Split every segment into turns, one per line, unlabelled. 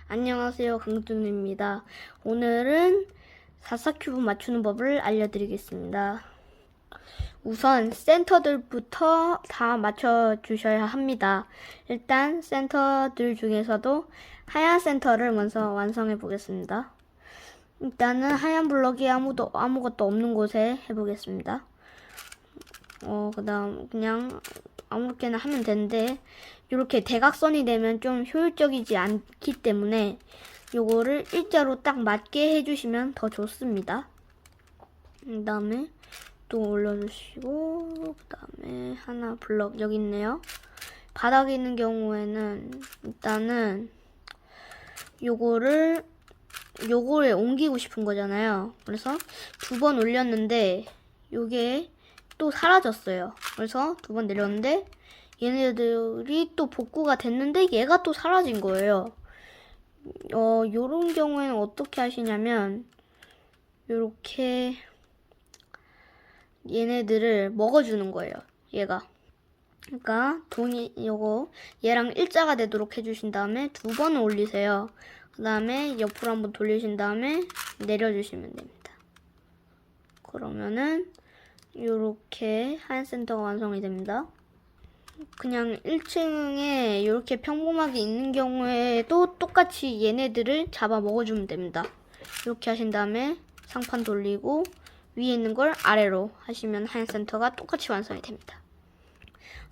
안녕하세요, 강준우입니다. 오늘은 사사큐브 맞추는 법을 알려드리겠습니다. 우선 센터들부터 다 맞춰주셔야 합니다. 일단 센터들 중에서도 하얀 센터를 먼저 완성해 보겠습니다. 일단은 하얀 블럭이 아무것도 없는 곳에 해보겠습니다. 그 다음 그냥 아무렇게나 하면 되는데 이렇게 대각선이 되면 좀 효율적이지 않기 때문에 요거를 일자로 딱 맞게 해주시면 더 좋습니다. 그 다음에 또 올려주시고 그 다음에 하나 블럭 여기 있네요. 바닥에 있는 경우에는 일단은 요거를 옮기고 싶은 거잖아요. 그래서 두 번 올렸는데 요게 또 사라졌어요. 그래서 두 번 내렸는데 얘네들이 또 복구가 됐는데 얘가 또 사라진 거예요. 요런 경우에는 어떻게 하시냐면 요렇게 얘네들을 먹어주는 거예요. 얘가. 그러니까 얘랑 일자가 되도록 해주신 다음에 두 번 올리세요. 그 다음에 옆으로 한번 돌리신 다음에 내려주시면 됩니다. 그러면은 요렇게 하얀 센터가 완성이 됩니다. 그냥 1층에 이렇게 평범하게 있는 경우에도 똑같이 얘네들을 잡아 먹어주면 됩니다. 이렇게 하신 다음에 상판 돌리고 위에 있는 걸 아래로 하시면 하얀 센터가 똑같이 완성이 됩니다.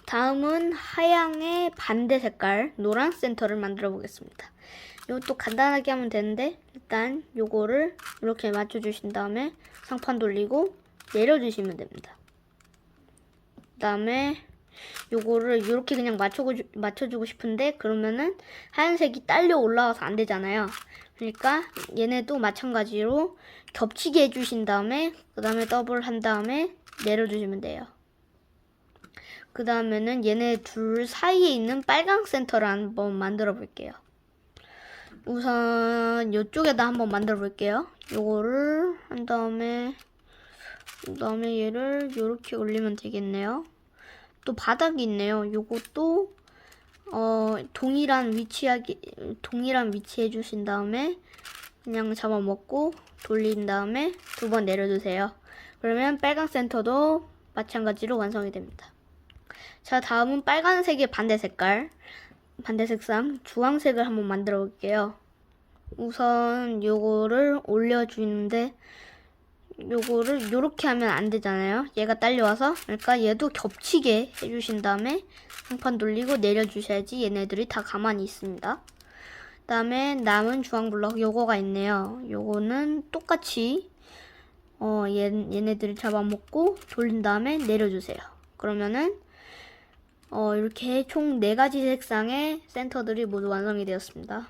다음은 하양의 반대 색깔 노란 센터를 만들어 보겠습니다. 이것도 간단하게 하면 되는데 일단 요거를 이렇게 맞춰주신 다음에 상판 돌리고 내려주시면 됩니다. 그 다음에 요거를 이렇게 그냥 맞춰주고 싶은데 그러면은 하얀색이 딸려 올라와서 안 되잖아요. 그러니까 얘네도 마찬가지로 겹치게 해주신 다음에 그 다음에 더블 한 다음에 내려주시면 돼요. 그 다음에는 얘네 둘 사이에 있는 빨강 센터를 한번 만들어 볼게요. 우선 이쪽에다 한번 만들어 볼게요. 요거를 한 다음에 그다음에 얘를 이렇게 올리면 되겠네요. 또 바닥이 있네요. 요것도 동일한 위치에 해주신 다음에 그냥 잡아먹고 돌린 다음에 두 번 내려주세요. 그러면 빨강 센터도 마찬가지로 완성이 됩니다. 자, 다음은 빨간색의 반대 색상 주황색을 한번 만들어 볼게요. 우선 요거를 올려주는데 요거를 요렇게 하면 안 되잖아요. 얘가 딸려와서. 그러니까 얘도 겹치게 해주신 다음에 상판 돌리고 내려주셔야지 얘네들이 다 가만히 있습니다. 그 다음에 남은 주황 블럭 요거가 있네요. 요거는 똑같이 얘네들을 잡아먹고 돌린 다음에 내려주세요. 그러면은 이렇게 총 4가지 색상의 센터들이 모두 완성이 되었습니다.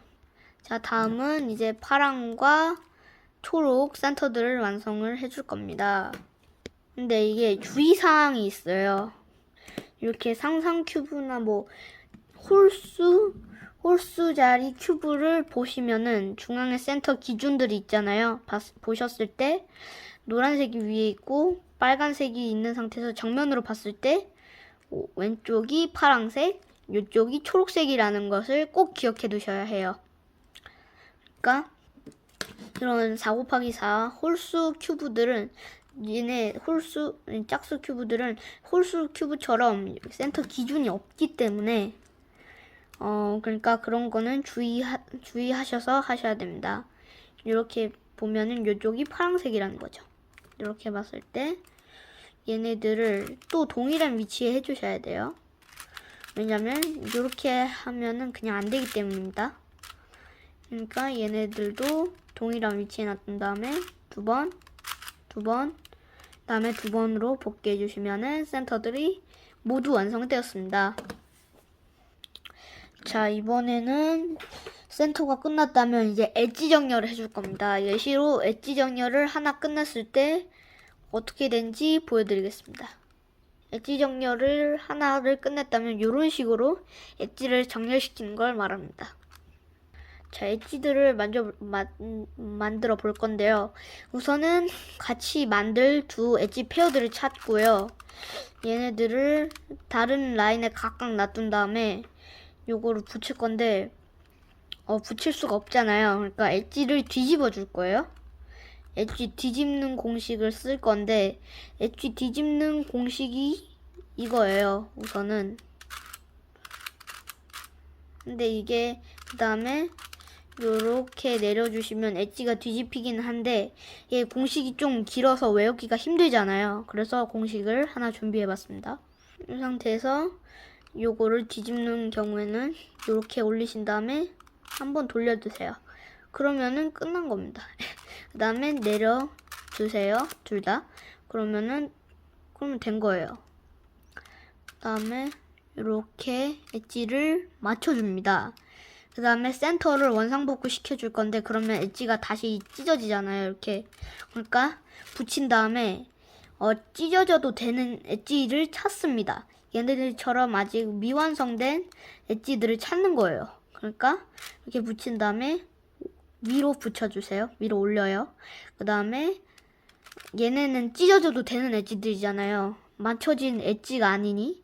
자, 다음은 이제 파랑과 초록 센터들을 완성을 해줄 겁니다. 근데 이게 주의사항이 있어요. 이렇게 상상 큐브나 뭐 홀수 자리 큐브를 보시면은 중앙에 센터 기준들이 있잖아요. 보셨을 때 노란색이 위에 있고 빨간색이 있는 상태에서 정면으로 봤을 때 왼쪽이 파란색, 이쪽이 초록색이라는 것을 꼭 기억해 두셔야 해요. 그러니까 이런 4 곱하기 4 홀수 큐브들은 짝수 큐브들은 홀수 큐브처럼 센터 기준이 없기 때문에 그러니까 그런 거는 주의하셔서 하셔야 됩니다. 이렇게 보면은 이쪽이 파란색이라는 거죠. 이렇게 봤을 때 얘네들을 또 동일한 위치에 해주셔야 돼요. 왜냐면 이렇게 하면은 그냥 안 되기 때문입니다. 그러니까 얘네들도 동일한 위치에 놔둔 다음에 두 번, 다음에 두 번으로 복귀해 주시면은 센터들이 모두 완성되었습니다. 자, 이번에는 센터가 끝났다면 이제 엣지 정렬을 해줄 겁니다. 예시로 엣지 정렬을 하나 끝났을 때 어떻게 된지 보여드리겠습니다. 엣지 정렬을 하나를 끝냈다면 이런 식으로 엣지를 정렬시키는 걸 말합니다. 자, 엣지들을 만들어 볼 건데요. 우선은 같이 만들 두 엣지 페어들을 찾고요. 얘네들을 다른 라인에 각각 놔둔 다음에 요거를 붙일 건데 붙일 수가 없잖아요. 그러니까 엣지를 뒤집어 줄 거예요. 엣지 뒤집는 공식을 쓸 건데, 엣지 뒤집는 공식이 이거예요. 우선은. 근데 이게 그 다음에 요렇게 내려주시면 엣지가 뒤집히긴 한데, 이게 공식이 좀 길어서 외우기가 힘들잖아요. 그래서 공식을 하나 준비해봤습니다. 이 상태에서 요거를 뒤집는 경우에는 요렇게 올리신 다음에 한번 돌려주세요. 그러면은 끝난 겁니다. 그 다음에 내려주세요. 둘 다. 그러면 된 거예요. 그 다음에 이렇게 엣지를 맞춰줍니다. 그 다음에 센터를 원상복구 시켜줄 건데, 그러면 엣지가 다시 찢어지잖아요. 이렇게. 그러니까 붙인 다음에 찢어져도 되는 엣지를 찾습니다. 얘네들처럼 아직 미완성된 엣지들을 찾는 거예요. 그러니까 이렇게 붙인 다음에 위로 붙여주세요. 위로 올려요. 그 다음에 얘네는 찢어져도 되는 엣지들이잖아요. 맞춰진 엣지가 아니니.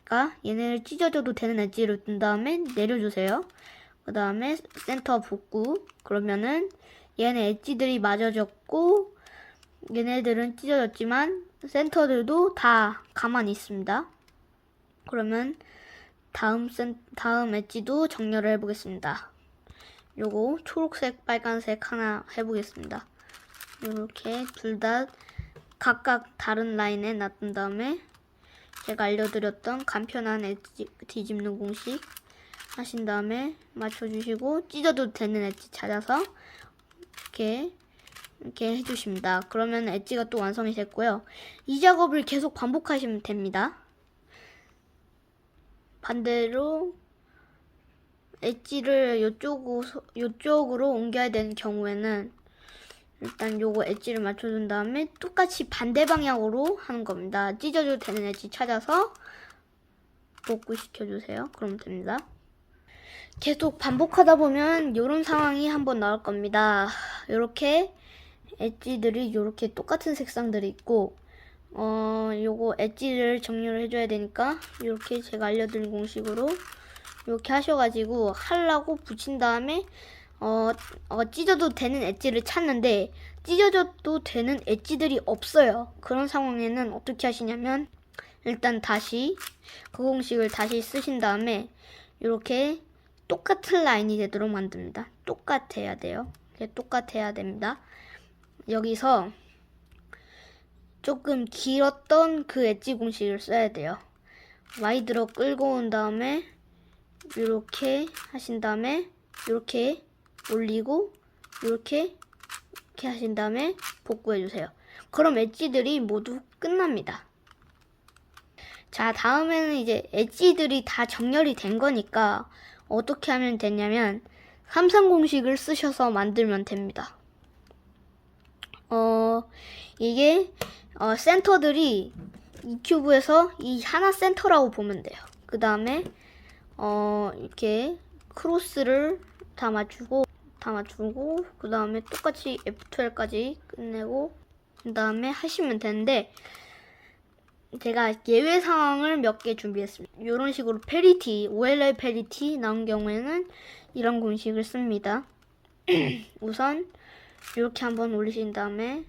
그러니까 얘네를 찢어져도 되는 엣지를 둔 다음에 내려주세요. 그 다음에 센터 복구. 그러면은 얘네 엣지들이 맞아졌고, 얘네들은 찢어졌지만 센터들도 다 가만히 있습니다. 그러면 다음 엣지도 정렬을 해보겠습니다. 요거 초록색, 빨간색 하나 해보겠습니다. 이렇게 둘 다 각각 다른 라인에 놔둔 다음에 제가 알려드렸던 간편한 엣지 뒤집는 공식 하신 다음에 맞춰주시고, 찢어도 되는 엣지 찾아서 이렇게 해주십니다. 그러면 엣지가 또 완성이 됐고요. 이 작업을 계속 반복하시면 됩니다. 반대로 엣지를 요쪽으로 옮겨야 되는 경우에는 일단 요거 엣지를 맞춰준 다음에 똑같이 반대 방향으로 하는 겁니다. 찢어줘도 되는 엣지 찾아서 복구시켜주세요. 그러면 됩니다. 계속 반복하다 보면 이런 상황이 한번 나올 겁니다. 이렇게 엣지들이 이렇게 똑같은 색상들이 있고, 요거 엣지를 정렬을 해줘야 되니까 이렇게 제가 알려드린 공식으로 이렇게 하셔가지고 하려고 붙인 다음에 찢어도 되는 엣지를 찾는데 찢어져도 되는 엣지들이 없어요. 그런 상황에는 어떻게 하시냐면, 일단 다시 그 공식을 다시 쓰신 다음에 이렇게 똑같은 라인이 되도록 만듭니다. 똑같아야 돼요. 똑같아야 됩니다. 여기서 조금 길었던 그 엣지 공식을 써야 돼요. Y 들어 끌고 온 다음에 이렇게 하신 다음에 이렇게 올리고 이렇게 하신 다음에 복구해 주세요. 그럼 엣지들이 모두 끝납니다. 자, 다음에는 이제 엣지들이 다 정렬이 된 거니까 어떻게 하면 되냐면 삼성공식을 쓰셔서 만들면 됩니다. 이게 센터들이 이 큐브에서 이 하나 센터라고 보면 돼요. 그 다음에 이렇게 크로스를 다 맞추고 그 다음에 똑같이 F12까지 끝내고 그 다음에 하시면 되는데, 제가 예외 상황을 몇 개 준비했습니다. 이런 식으로 페리티, OLL 페리티 나온 경우에는 이런 공식을 씁니다. 우선 이렇게 한번 올리신 다음에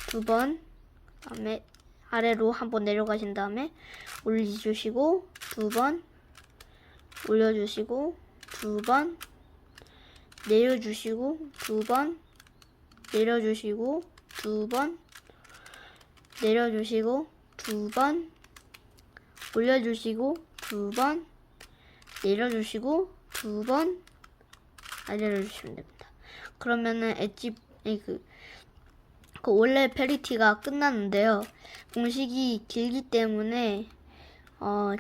두 번, 다음에 아래로 한번 내려가신 다음에 올려주시고 두 번, 올려주시고 두 번, 내려주시고 두 번, 내려주시고 두 번, 내려주시고 두 번, 올려주시고 두 번, 내려주시고 두 번, 내려주시면 됩니다. 그러면은 엣지 그 원래 페리티가 끝났는데요. 공식이 길기 때문에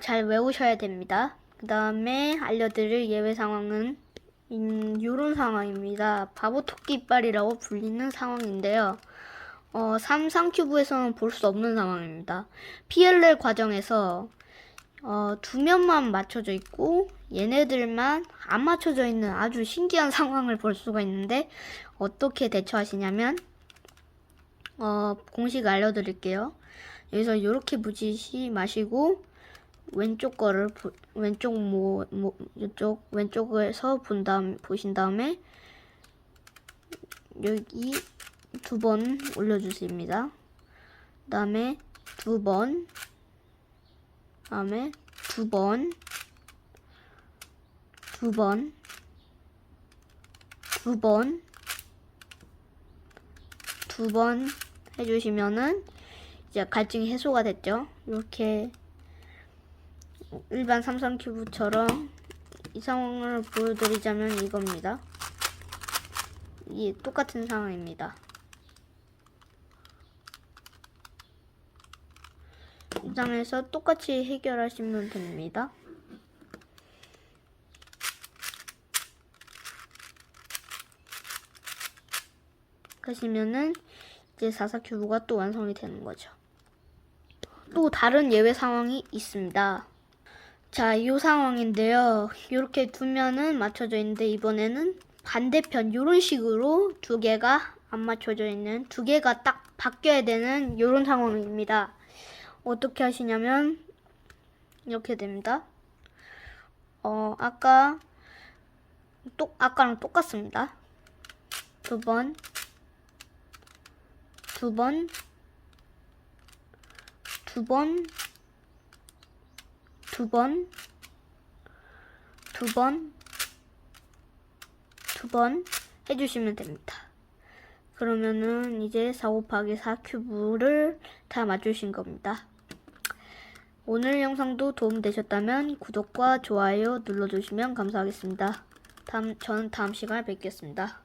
잘 외우셔야 됩니다. 그 다음에 알려드릴 예외 상황은 요런 상황입니다. 바보토끼 이빨이라고 불리는 상황인데요. 삼상큐브에서는 볼 수 없는 상황입니다. PLL 과정에서 두 면만 맞춰져 있고 얘네들만 안 맞춰져 있는 아주 신기한 상황을 볼 수가 있는데, 어떻게 대처하시냐면 공식 알려드릴게요. 여기서 이렇게 붙이지 마시고 왼쪽 거를 이쪽 왼쪽에서 보신 다음에 여기 2번 올려주십니다. 다음에 2번, 다음에 2번, 2번, 2번, 2번 해주시면은 이제 갈증이 해소가 됐죠. 이렇게 일반 삼성 큐브처럼 이 상황을 보여드리자면 이겁니다. 이게 똑같은 상황입니다. 이 상황에서 똑같이 해결하시면 됩니다. 그러시면은 이제 4사 큐브가 또 완성이 되는 거죠. 또 다른 예외 상황이 있습니다. 자, 이 상황인데요. 이렇게 두 면은 맞춰져 있는데 이번에는 반대편 이런 식으로 두 개가 안 맞춰져 있는, 두 개가 딱 바뀌어야 되는 이런 상황입니다. 어떻게 하시냐면 이렇게 됩니다. 아까랑 똑같습니다. 2번, 2번, 2번, 2번, 2번, 2번 해주시면 됩니다. 그러면은 이제 4 곱하기 4 큐브를 다 맞추신 겁니다. 오늘 영상도 도움되셨다면 구독과 좋아요 눌러주시면 감사하겠습니다. 저는 다음 시간에 뵙겠습니다.